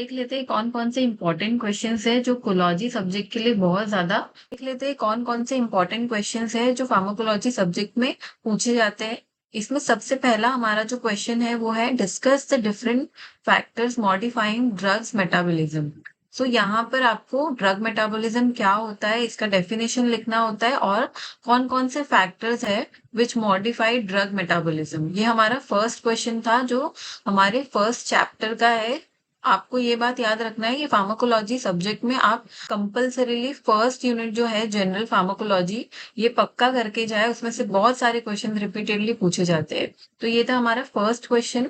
देख लेते हैं कौन कौन से इंपॉर्टेंट क्वेश्चंस है जो कोलॉजी सब्जेक्ट के लिए बहुत ज्यादा देख लेते हैं कौन कौन से इंपॉर्टेंट क्वेश्चंस है जो फार्माकोलॉजी सब्जेक्ट में पूछे जाते हैं। इसमें सबसे पहला हमारा जो क्वेश्चन है वो है discuss the different factors modifying drugs metabolism. So यहाँ पर आपको ड्रग मेटाबॉलिज्म क्या होता है इसका डेफिनेशन लिखना होता है और कौन कौन से फैक्टर्स है विच मॉडिफाई ड्रग मेटाबॉलिज्म। ये हमारा फर्स्ट क्वेश्चन था जो हमारे फर्स्ट चैप्टर का है। आपको ये बात याद रखना है कि फार्माकोलॉजी सब्जेक्ट में आप कंपल्सरीली फर्स्ट यूनिट जो है जनरल फार्माकोलॉजी ये पक्का करके जाए, उसमें से बहुत सारे क्वेश्चन रिपीटेडली पूछे जाते हैं। तो ये था हमारा first question.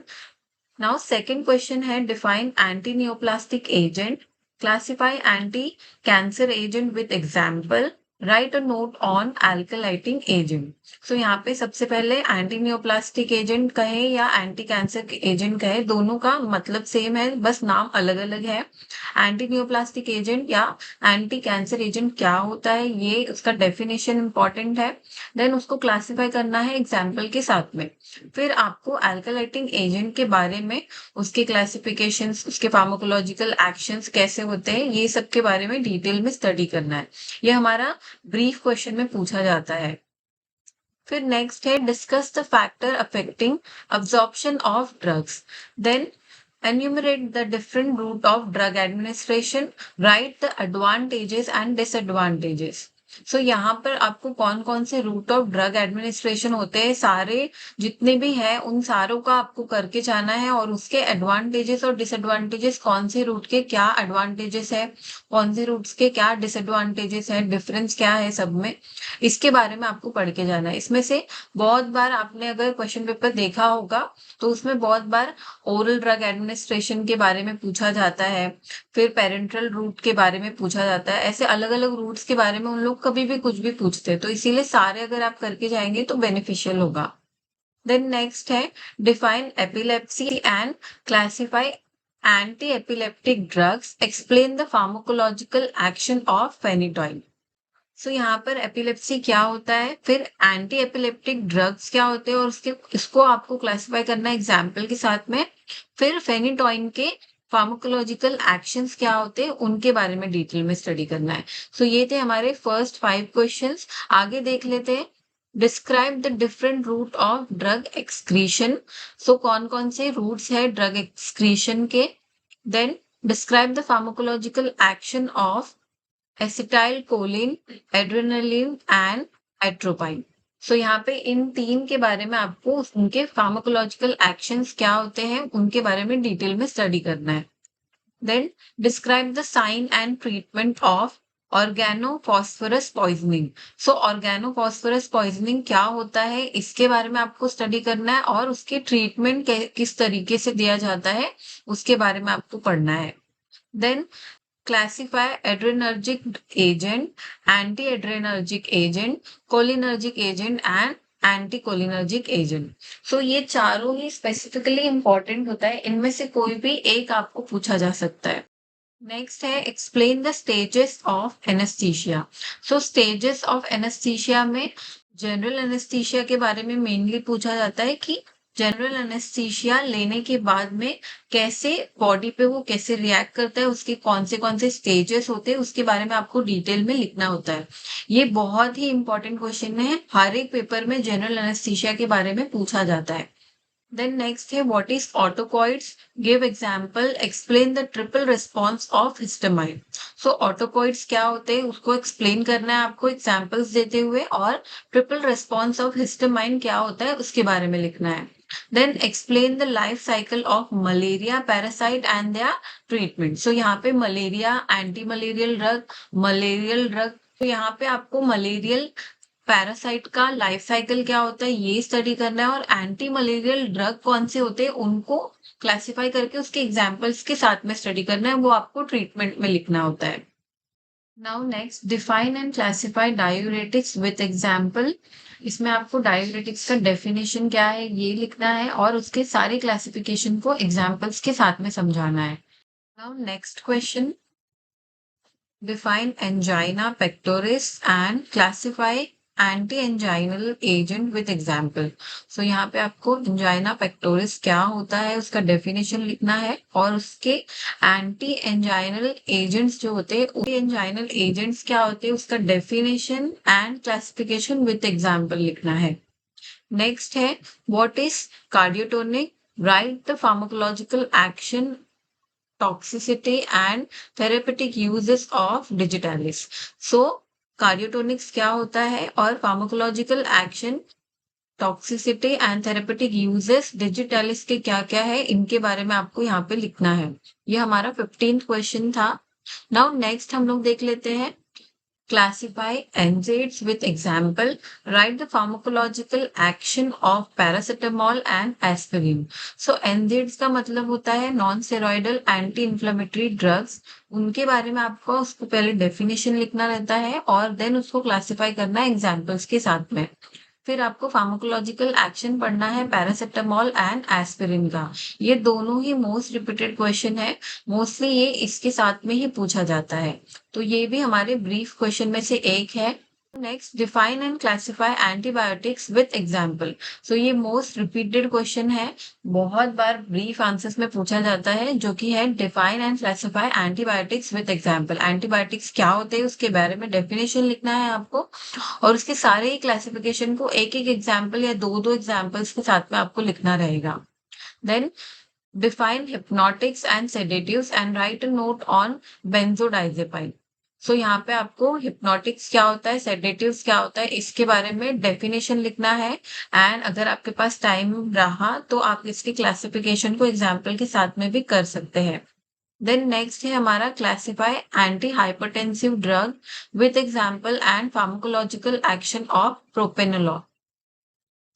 Now second question है define anti neoplastic agent, classify anti cancer agent with example, write a note on alkylating agent. So यहाँ पे सबसे पहले एंटी नियोप्लास्टिक एजेंट कहे या एंटी कैंसर एजेंट कहे, दोनों का मतलब सेम है, बस नाम अलग अलग है। एंटी नियोप्लास्टिक एजेंट या एंटी कैंसर एजेंट क्या होता है ये उसका डेफिनेशन इंपॉर्टेंट है। देन उसको क्लासिफाई करना है एग्जाम्पल के साथ में। फिर आपको अल्कलाइटिंग एजेंट के बारे में उसके क्लासिफिकेशंस, उसके फार्माकोलॉजिकल एक्शंस कैसे होते हैं, ये सब के बारे में डिटेल में स्टडी करना है। ये हमारा ब्रीफ क्वेश्चन में पूछा जाता है। फिर नेक्स्ट है discuss the factor affecting absorption of drugs, then enumerate the different route of drug administration, write the advantages and disadvantages। सो यहाँ पर आपको कौन कौन से रूट ऑफ ड्रग एडमिनिस्ट्रेशन होते हैं सारे जितने भी हैं उन सारों का आपको करके जाना है और उसके एडवांटेजेस और डिसएडवांटेजेस, कौन से रूट के क्या एडवांटेजेस है, कौन से रूट्स के क्या डिसएडवांटेजेस है, डिफरेंस क्या है सब में, इसके बारे में आपको पढ़ के जाना है। इसमें से बहुत बार आपने अगर क्वेश्चन पेपर देखा होगा तो उसमें बहुत बार ओरल ड्रग एडमिनिस्ट्रेशन के बारे में पूछा जाता है, फिर पेरेंटल रूट के बारे में पूछा जाता है। ऐसे अलग अलग रूट्स के बारे में उन लोग कभी भी कुछ भी पूछते हैं, तो इसीलिए सारे अगर आप करके जाएंगे तो बेनिफिशियल होगा। देन नेक्स्ट है define epilepsy and classify anti epileptic drugs, explain the pharmacological action of phenytoin. So यहाँ पर एपिलेप्सी क्या होता है, फिर एंटी एपिलेप्टिक ड्रग्स क्या होते हैं और उसके इसको आपको क्लासिफाई करना है एग्जाम्पल के साथ में। फिर फेनिटॉइन के फार्माकोलॉजिकल एक्शंस क्या होते हैं उनके बारे में डिटेल में स्टडी करना है। सो ये थे हमारे फर्स्ट 5 क्वेश्चंस। आगे देख लेते हैं describe the different route of drug excretion. So कौन कौन से रूट्स है ड्रग एक्सक्रीशन के। Then describe the pharmacological action of acetylcholine, adrenaline and atropine. So यहाँ पे इन तीन के बारे में आपको उनके फार्माकोलॉजिकल एक्शंस क्या होते हैं उनके बारे में डिटेल में स्टडी करना है। Then describe the sign and treatment of organophosphorus poisoning. So organophosphorus poisoning क्या होता है इसके बारे में आपको स्टडी करना है और उसके ट्रीटमेंट किस तरीके से दिया जाता है उसके बारे में आपको पढ़ना है। Then classify adrenergic agent, anti-adrenergic agent, cholinergic agent and anticholinergic agent. So ये चारों ही स्पेसिफिकली इंपॉर्टेंट होता है, इनमें से कोई भी एक आपको पूछा जा सकता है। नेक्स्ट है explain the stages of anaesthesia. So stages of anaesthesia में जनरल एनेस्थीसिया के बारे में मेनली पूछा जाता है कि जनरल एनेस्थीसिया लेने के बाद में कैसे बॉडी पे वो कैसे रिएक्ट करता है, उसके कौन से स्टेजेस होते हैं उसके बारे में आपको डिटेल में लिखना होता है। ये बहुत ही इंपॉर्टेंट क्वेश्चन है, हर एक पेपर में जनरल एनेस्थीसिया के बारे में पूछा जाता है। Then next है what is autocoids, give example, explain the triple response of histamine। So autocoids क्या होते हैं उसको explain करना है आपको examples देते हुए, और triple response of histamine क्या होता है उसके बारे में लिखना है। Then explain the life cycle of malaria parasite and their treatment। So यहाँ पे मलेरिया एंटी मलेरियल ड्रग, तो यहाँ पे आपको मलेरियल पैरासाइट का लाइफ साइकिल क्या होता है ये स्टडी करना है, और एंटी मलेरियल ड्रग कौन से होते हैं उनको क्लासिफाई करके उसके एग्जाम्पल्स के साथ में स्टडी करना है, वो आपको ट्रीटमेंट में लिखना होता है। Now next define and classify diuretics with example. इसमें आपको डायूरेटिक्स का डेफिनेशन क्या है ये लिखना है और उसके सारे क्लासिफिकेशन को एग्जाम्पल्स के साथ में समझाना है। Now next question, define angina pectoris and classify anti anginal agent with example. So यहाँ पे आपको एंजाइना पेक्टोरिस क्या होता है उसका डेफिनेशन लिखना है और उसके एंटी एंजाइनल एजेंट्स जो होते हैं, एंटी एंजाइनल एजेंट्स क्या होते हैं उसका definition and classification with example लिखना है। नेक्स्ट है what is cardiotonic, right the pharmacological action, toxicity and therapeutic uses of digitalis। So कार्डियोटोनिक्स क्या होता है और pharmacological action, toxicity and therapeutic uses digitalis के क्या क्या है इनके बारे में आपको यहाँ पे लिखना है। ये हमारा 15th क्वेश्चन था। नाउ नेक्स्ट हम लोग देख लेते हैं classify NSAIDs with example, write the pharmacological action of paracetamol and aspirin। So NSAIDs का मतलब होता है non steroidal anti inflammatory drugs. उनके बारे में आपको उसको पहले डेफिनेशन लिखना रहता है और देन उसको क्लासिफाई करना है एग्जाम्पल्स के साथ में। फिर आपको फार्माकोलॉजिकल एक्शन पढ़ना है पैरासिटामोल एंड एस्पिरिन का। ये दोनों ही मोस्ट रिपीटेड क्वेश्चन है, मोस्टली ये इसके साथ में ही पूछा जाता है, तो ये भी हमारे ब्रीफ क्वेश्चन में से एक है। Next define and classify antibiotics with example. So ये मोस्ट रिपीटेड क्वेश्चन है, बहुत बार ब्रीफ आंसर्स में पूछा जाता है, जो कि है define and classify antibiotics with example. Antibiotics क्या होते हैं उसके बारे में डेफिनेशन लिखना है आपको और उसके सारे ही क्लासिफिकेशन को एक एक एग्जाम्पल या दो दो एग्जाम्पल्स के साथ में आपको लिखना रहेगा। Then define hypnotics and sedatives and write a note on benzodiazepine। सो यहाँ पे आपको हिप्नोटिक्स क्या होता है, सेडेटिव्स क्या होता है, इसके बारे में डेफिनेशन लिखना है एंड अगर आपके पास टाइम रहा तो आप इसकी क्लासिफिकेशन को एग्जाम्पल के साथ में भी कर सकते हैं। देन नेक्स्ट है हमारा classify anti hypertensive drug with example and pharmacological action of propranolol.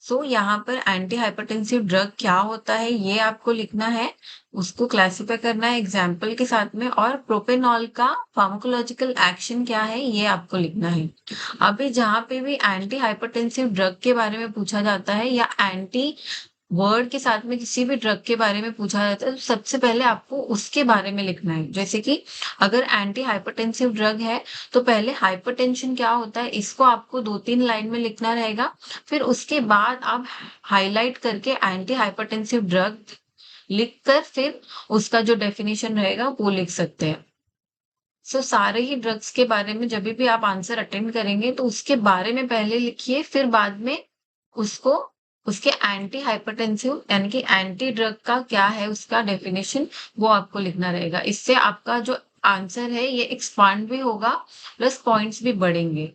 So यहाँ पर एंटी हाइपरटेंसिव ड्रग क्या होता है ये आपको लिखना है, उसको क्लासिफाई करना है एग्जाम्पल के साथ में, और प्रोपेनॉल का फार्माकोलॉजिकल एक्शन क्या है ये आपको लिखना है। अभी जहाँ पे भी एंटी हाइपरटेंसिव ड्रग के बारे में पूछा जाता है या एंटी वर्ड के साथ में किसी भी ड्रग के बारे में पूछा जाता है तो सबसे पहले आपको उसके बारे में लिखना है। जैसे कि अगर एंटी हाइपरटेंसिव ड्रग है तो पहले हाइपरटेंशन क्या होता है इसको आपको 2-3 लाइन में लिखना रहेगा, फिर उसके बाद आप हाईलाइट करके एंटी हाइपरटेंसिव ड्रग लिखकर फिर उसका जो डेफिनेशन रहेगा वो लिख सकते हैं। सो सारे ही ड्रग्स के बारे में जब भी आप आंसर अटेंड करेंगे तो उसके बारे में पहले लिखिए, फिर बाद में उसको उसके एंटी हाइपरटेंसिव यानी कि एंटी ड्रग का क्या है उसका डेफिनेशन वो आपको लिखना रहेगा। इससे आपका जो आंसर है ये एक्सपांड भी होगा प्लस पॉइंट्स भी बढ़ेंगे।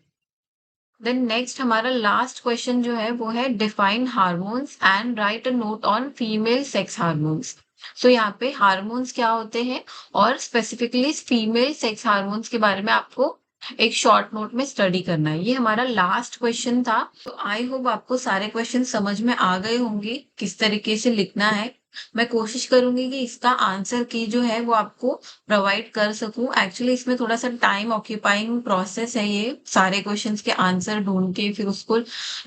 देन नेक्स्ट हमारा लास्ट क्वेश्चन जो है वो है define hormones and write a note on female sex hormones. So यहाँ पे हार्मोन्स क्या होते हैं और स्पेसिफिकली फीमेल सेक्स हार्मोन्स के बारे में आपको एक शॉर्ट नोट में स्टडी करना है। ये हमारा लास्ट क्वेश्चन था। तो आई होप आपको सारे क्वेश्चन समझ में आ गए होंगे किस तरीके से लिखना है। मैं कोशिश करूंगी कि इसका आंसर की जो है वो आपको प्रोवाइड कर सकूं। एक्चुअली इसमें थोड़ा सा टाइम ऑक्यूपाइंग प्रोसेस है, ये सारे क्वेश्चंस के आंसर ढूंढ के फिर उसको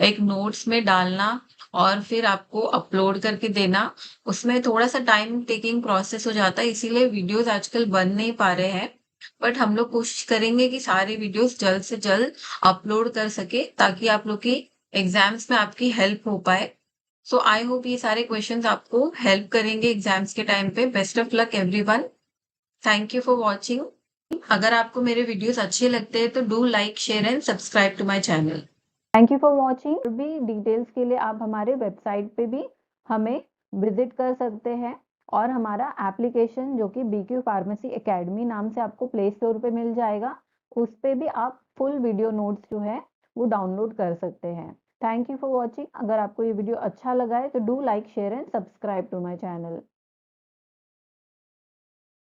एक नोट्स में डालना और फिर आपको अपलोड करके देना, उसमें थोड़ा सा टाइम टेकिंग प्रोसेस हो जाता है, इसीलिए वीडियोस आजकल बन नहीं पा रहे हैं। बट हम लोग कोशिश करेंगे कि सारे वीडियोस जल्द से जल्द अपलोड कर सके ताकि आप लोग की एग्जाम्स में आपकी हेल्प हो पाए। सो आई होप ये सारे क्वेश्चंस आपको हेल्प करेंगे एग्जाम्स के टाइम पे। Best of luck everyone. Thank you for watching. अगर आपको मेरे वीडियोस अच्छे लगते हैं तो do like share and subscribe to my channel. Thank you for watching. और भी डिटेल्स के लिए आप हमारे वेबसाइट पे भी हमें विजिट कर सकते हैं और हमारा एप्लीकेशन जो कि BQ फार्मेसी एकेडमी नाम से आपको प्ले स्टोर पे मिल जाएगा, उस पे भी आप फुल वीडियो नोट्स जो है वो डाउनलोड कर सकते हैं। Thank you for watching. अगर आपको ये वीडियो अच्छा लगा है तो do like share and subscribe to my channel.